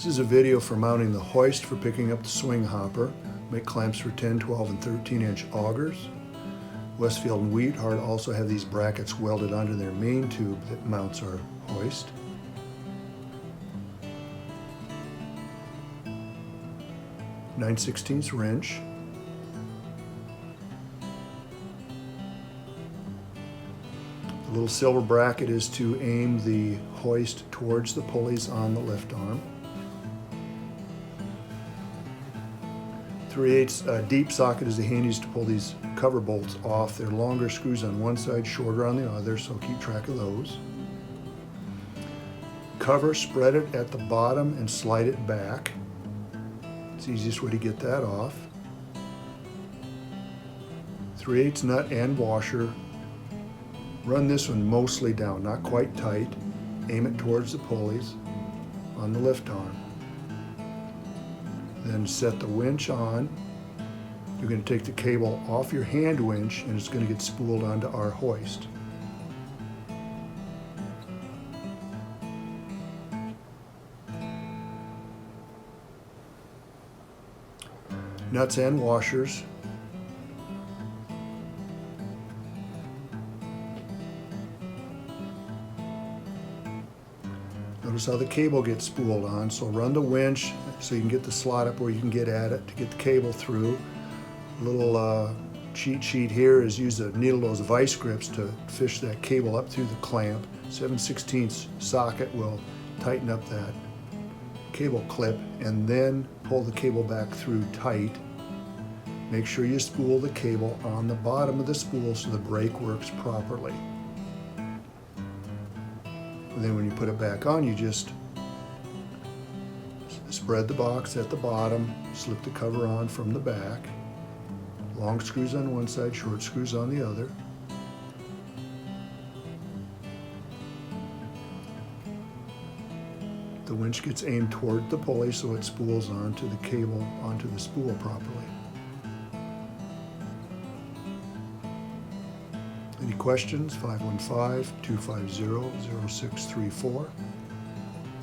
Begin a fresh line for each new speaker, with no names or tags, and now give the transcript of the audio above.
This is a video for mounting the hoist for picking up the swing hopper. Make clamps for 10, 12, and 13-inch augers. Westfield and Wheathart also have these brackets welded onto their main tube that mounts our hoist. .9/16 wrench. The little silver bracket is to aim the hoist towards the pulleys on the lift arm. 3/8 deep socket is the handiest to pull these cover bolts off. They're longer screws on one side, shorter on the other, so keep track of those. Cover, spread it at the bottom and slide it back. It's the easiest way to get that off. 3/8 nut and washer. Run this one mostly down, not quite tight. Aim it towards the pulleys on the lift arm. Then set the winch on. You're going to take the cable off your hand winch and it's going to get spooled onto our hoist. Nuts and washers. Notice how the cable gets spooled on, so run the winch so you can get the slot up where you can get at it to get the cable through. A little cheat sheet here is use a needle nose vice grips to fish that cable up through the clamp. 7/16 socket will tighten up that cable clip and then pull the cable back through tight. Make sure you spool the cable on the bottom of the spool so the brake works properly. And then when you put it back on, you just spread the box at the bottom, slip the cover on from the back. Long screws on one side, short screws on the other. The winch gets aimed toward the pulley so it spools onto the cable, onto the spool properly. Any questions? 515-250-0634.